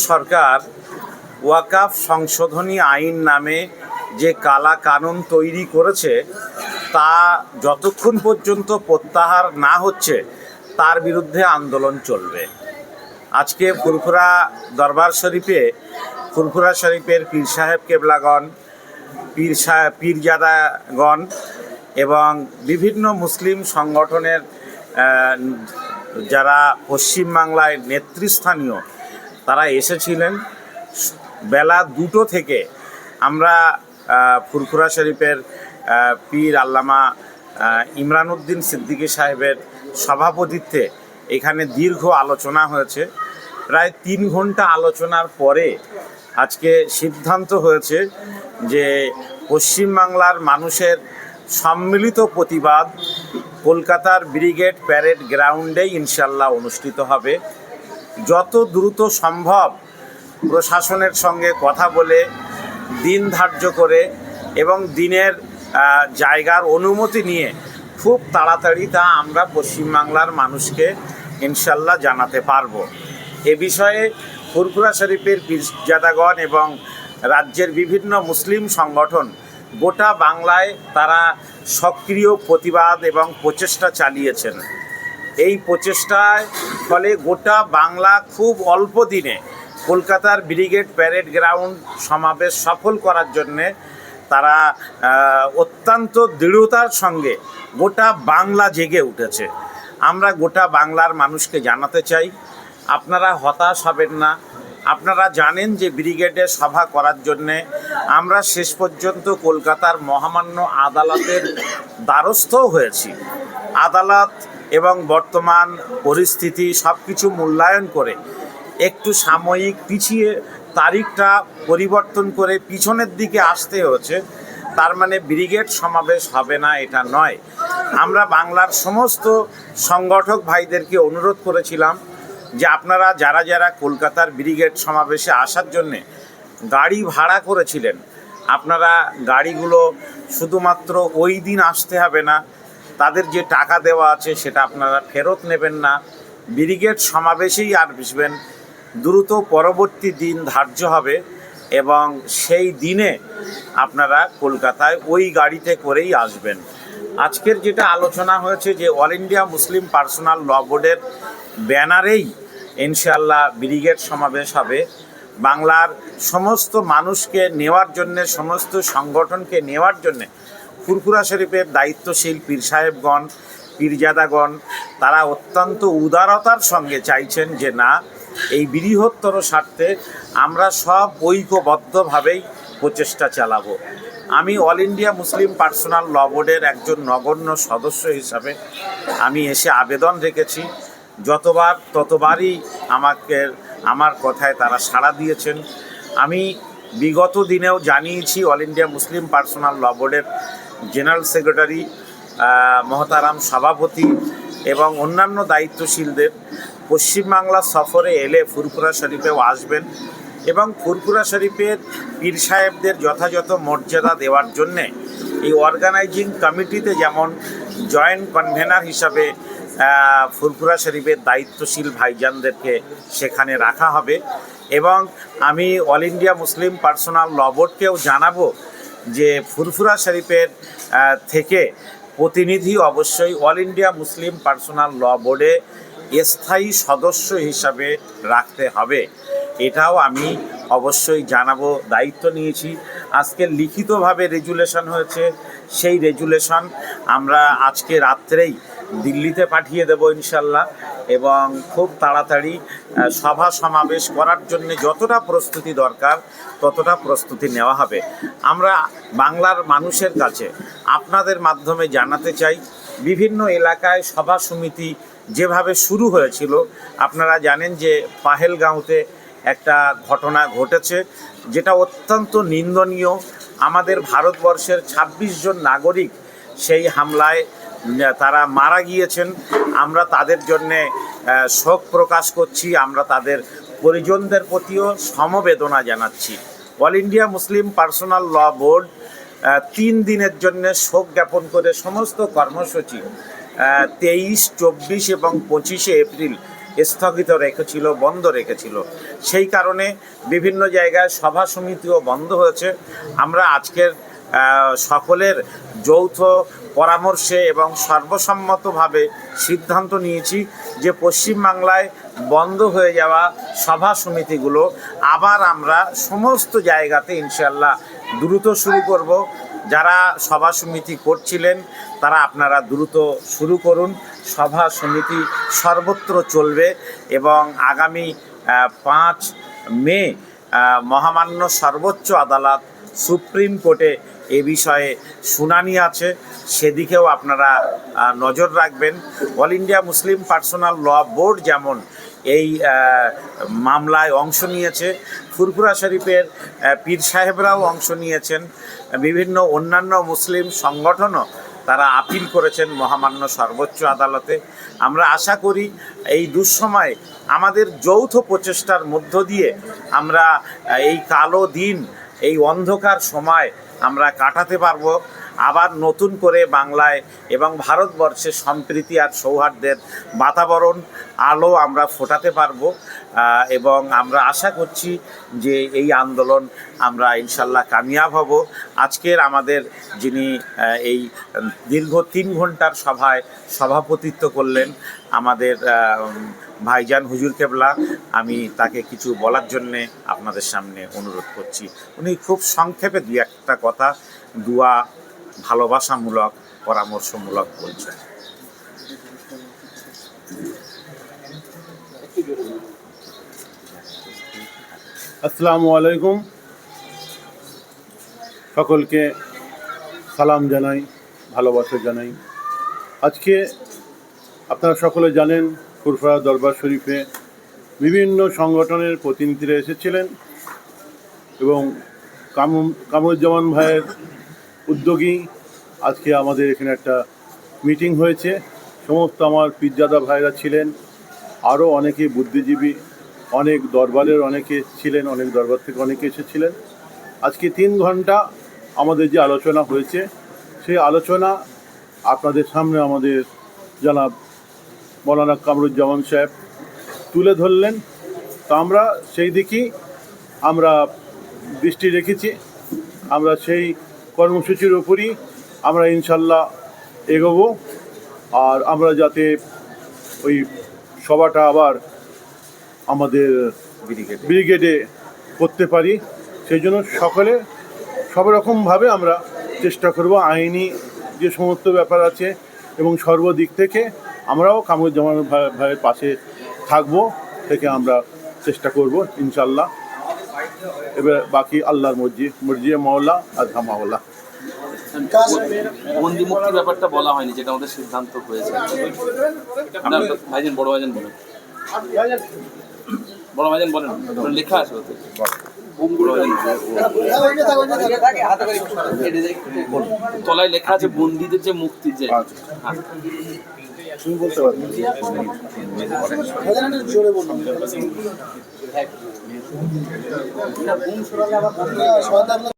সরকার ওয়াকাফ সংশোধনী আইন নামে যে কালা কানুন তৈরি করেছে তা যতক্ষণ পর্যন্ত প্রত্যাহার না হচ্ছে তার বিরুদ্ধে আন্দোলন চলবে। আজকে ফুরফুরা দরবার শরীফে ফুরফুরা শরীফের পীর সাহেব কেবলাগণ, পীরজাদাগণ এবং বিভিন্ন মুসলিম সংগঠনের যারা পশ্চিমবাংলায় নেতৃস্থানীয় তারা এসেছিলেন। বেলা 2টো থেকে আমরা ফুরফুরা শরীফের পীর আল্লামা ইমরান উদ্দিন সিদ্দিকী সাহেবের সভাপতিত্বে এখানে দীর্ঘ আলোচনা হয়েছে। প্রায় 3 ঘন্টা আলোচনার পরে আজকে সিদ্ধান্ত হয়েছে যে পশ্চিমবাংলার মানুষের সম্মিলিত প্রতিবাদ কলকাতার ব্রিগেড প্যারেড গ্রাউন্ডেই ইনশাল্লাহ অনুষ্ঠিত হবে। যত দ্রুত সম্ভব প্রশাসনের সঙ্গে কথা বলে দিন ধার্য করে এবং দিনের জায়গার অনুমতি নিয়ে খুব তাড়াতাড়ি তা আমরা পশ্চিমবাংলার মানুষকে ইনশাল্লাহ জানাতে পারবো। এ বিষয়ে ফুরফুরা শরীফের পীরজাদাগণ এবং রাজ্যের বিভিন্ন মুসলিম সংগঠন গোটা বাংলায় তারা সক্রিয় প্রতিবাদ এবং প্রচেষ্টা চালিয়েছেন। এই প্রচেষ্টায় ফলে গোটা বাংলা খুব অল্প দিনে কলকাতার ব্রিগেড প্যারেড গ্রাউন্ড সমাবেশ সফল করার জন্যে তারা অত্যন্ত দৃঢ়তার সঙ্গে গোটা বাংলা জেগে উঠেছে। আমরা গোটা বাংলার মানুষকে জানাতে চাই, আপনারা হতাশ হবেন না। আপনারা জানেন যে ব্রিগেডে সভা করার জন্যে আমরা শেষ পর্যন্ত কলকাতার মহামান্য আদালতের দ্বারস্থ হয়েছি। আদালত এবং বর্তমান পরিস্থিতি সব কিছু মূল্যায়ন করে একটু সাময়িক পিছিয়ে তারিখটা পরিবর্তন করে পিছনের দিকে আসতে হয়েছে। তার মানে ব্রিগেড সমাবেশ হবে না এটা নয়। আমরা বাংলার সমস্ত সংগঠক ভাইদেরকে অনুরোধ করেছিলাম যে আপনারা যারা যারা কলকাতার ব্রিগেড সমাবেশে আসার জন্যে গাড়ি ভাড়া করেছিলেন, আপনারা গাড়িগুলো শুধুমাত্র ওই দিন আসতে হবে না, তাদের যে টাকা দেওয়া আছে সেটা আপনারা ফেরত নেবেন না, ব্রিগেড সমাবেশেই আসবেন। দ্রুত পরবর্তী দিন ধার্য হবে এবং সেই দিনে আপনারা কলকাতায় ওই গাড়িতে করেই আসবেন। আজকের যেটা আলোচনা হয়েছে যে অল ইন্ডিয়া মুসলিম পার্সোনাল ল বোর্ডের ব্যানারেই ইনশাআল্লাহ ব্রিগেড সমাবেশ হবে। বাংলার সমস্ত মানুষকে নেওয়ার জন্যে, সমস্ত সংগঠনকে নেওয়ার জন্যে ফুরফুরা শরীফের দায়িত্বশীল পীর সাহেবগণ, পীরজাদাগণ তারা অত্যন্ত উদারতার সঙ্গে চাইছেন যে না, এই বৃহত্তর স্বার্থে আমরা সব ঐক্যবদ্ধভাবেই প্রচেষ্টা চালাবো। আমি অল ইন্ডিয়া মুসলিম পার্সোনাল ল বোর্ডের একজন নগণ্য সদস্য হিসাবে আমি এসে আবেদন রেখেছি। যতবার ততবারই আমার কথায় তারা সাড়া দিয়েছেন। আমি বিগত দিনেও জানিয়েছি অল ইন্ডিয়া মুসলিম পার্সোনাল ল বোর্ডের জেনারেল সেক্রেটারি মহতারাম সভাপতি এবং অন্যান্য দায়িত্বশীলদের পশ্চিমবাংলা সফরে এলে ফুরফুরা শরীফেও আসবেন এবং ফুরফুরা শরীফের পীর সাহেবদের যথাযথ মর্যাদা দেওয়ার জন্যে এই অর্গানাইজিং কমিটিতে যেমন জয়েন্ট কনভেনার হিসাবে ফুরফুরা শরীফের দায়িত্বশীল ভাইজানদেরকে সেখানে রাখা হবে। এবং আমি অল ইন্ডিয়া মুসলিম পার্সোনাল ল বোর্ডকেও জানাবো যে ফুরফুরা শরীফের থেকে প্রতিনিধি অবশ্যই অল ইন্ডিয়া মুসলিম পার্সোনাল ল বোর্ডে স্থায়ী সদস্য হিসাবে রাখতে হবে। এটাও আমি অবশ্যই জানাবো, দায়িত্ব নিয়েছি। আজকে লিখিতভাবে রেজুলেশন হয়েছে, সেই রেজুলেশন আমরা আজকে রাত্রেই দিল্লিতে পাঠিয়ে দেব ইনশাল্লাহ এবং খুব তাড়াতাড়ি সভা সমাবেশ করার জন্য যতটা প্রস্তুতি দরকার ততটা প্রস্তুতি নেওয়া হবে। আমরা বাংলার মানুষের কাছে আপনাদের মাধ্যমে জানাতে চাই, বিভিন্ন এলাকায় সভা সমিতি যেভাবে শুরু হয়েছিল, আপনারা জানেন যে পাহেলগাঁওতে একটা ঘটনা ঘটেছে যেটা অত্যন্ত নিন্দনীয়। আমাদের ভারতবর্ষের 26 জন নাগরিক সেই হামলায় তারা মারা গিয়েছেন। আমরা তাদের জন্যে শোক প্রকাশ করছি, আমরা তাদের পরিজনদের প্রতিও সমবেদনা জানাচ্ছি। অল ইন্ডিয়া মুসলিম পার্সোনাল ল বোর্ড 3 দিনের জন্য শোক জ্ঞাপন করে সমস্ত কর্মসূচি 23, 24 এবং 25 এপ্রিল স্থগিত রেখেছিল, বন্ধ রেখেছিল। সেই কারণে বিভিন্ন জায়গায় সভা সমিতিও বন্ধ হয়েছে। আমরা আজকের সকলের যৌথ পরামর্শে এবং সর্বসম্মতভাবে সিদ্ধান্ত নিয়েছি যে পশ্চিমবাংলায় বন্ধ হয়ে যাওয়া সভা সমিতিগুলো আবার আমরা সমস্ত জায়গাতে ইনশাল্লাহ দ্রুত শুরু করব। যারা সভা সমিতি করছিলেন তারা আপনারা দ্রুত শুরু করুন। সভা সমিতি সর্বত্র চলবে এবং আগামী 5 মে মহামান্য সর্বোচ্চ আদালত সুপ্রিম কোর্টে এ বিষয়ে শুনানি আছে, সেদিকেও আপনারা নজর রাখবেন। অল ইন্ডিয়া মুসলিম পার্সোনাল ল বোর্ড যেমন এই মামলায় অংশ নিয়েছে, ফুরফুরা শরীফের পীর সাহেবরাও অংশ নিয়েছেন, বিভিন্ন অন্যান্য মুসলিম সংগঠনও তারা আপিল করেছেন মহামান্য সর্বোচ্চ আদালতে। আমরা আশা করি এই দুঃসময়ে আমাদের যৌথ প্রচেষ্টার মধ্য দিয়ে আমরা এই কালো দিন, এই অন্ধকার সময় আমরা কাটাতে পারবো। আবার নতুন করে বাংলায় এবং ভারতবর্ষে সম্প্রীতি আর সৌহার্দ্যের বাতাবরণ আলো আমরা ফোটাতে পারবো এবং আমরা আশা করছি যে এই আন্দোলন আমরা ইনশাল্লাহ কামিয়াব হব। আজকের আমাদের যিনি এই দীর্ঘ 3 ঘন্টার সভায় সভাপতিত্ব করলেন আমাদের ভাইজান হুজুর কেবলা, আমি তাকে কিছু বলার জন্যে আপনাদের সামনে অনুরোধ করছি। উনি খুব সংক্ষেপে 2-1টা কথা দোয়া, ভালোবাসামূলক, পরামর্শমূলক বলছেন। আসসালামু আলাইকুম। সকলকে সালাম জানাই, ভালোবাসা জানাই। আজকে আপনারা সকলে জানেন ফুরফুরা দরবার শরীফে বিভিন্ন সংগঠনের প্রতিনিধিরা এসেছিলেন এবং কামরুজ্জামান ভাইয়ের উদ্যোগী আজকে আমাদের এখানে একটা মিটিং হয়েছে। সমস্ত আমার পীরজাদা ভাইরা ছিলেন, আরও অনেকে বুদ্ধিজীবী, অনেক দরবারের অনেকে ছিলেন, অনেক দরবার থেকে অনেকে এসেছিলেন। আজকে 3 ঘন্টা আমাদের যে আলোচনা হয়েছে সেই আলোচনা আপনাদের সামনে আমাদের জনাব মৌলানা কামরুজ্জামান সাহেব তুলে ধরলেন। তো আমরা সেই দিকেই আমরা দৃষ্টি রেখেছি। আমরা সেই কর্মসূচির উপরই আমরা ইনশাল্লাহ এগোবো। আর আমরা যাতে ওই সভাটা আবার আমাদের ব্রিগেডে করতে পারি সেই জন্য সকলে সব রকমভাবে আমরা চেষ্টা করব। আইনি যে সমস্ত ব্যাপার আছে এবং সর্বদিক থেকে আমরাও কামরুজ্জামান ভাইয়ের পাশে থাকবো, থেকে আমরা চেষ্টা করব ইনশাল্লাহ। এবার বাকি আল্লাহর মর্জি মাওলা আর মাওলা। বন্দি মুক্তির ব্যাপারটা বলা হয়নি, যেটা আমাদের সিদ্ধান্ত হয়েছে। ভাইজান, বড় ভাইজান বলেন, বড় ভাইজান বলেন, লেখা আছে ওতে। তলায় লেখা আছে বন্দীদের যে মুক্তি, যে তুমি বলতে পারো।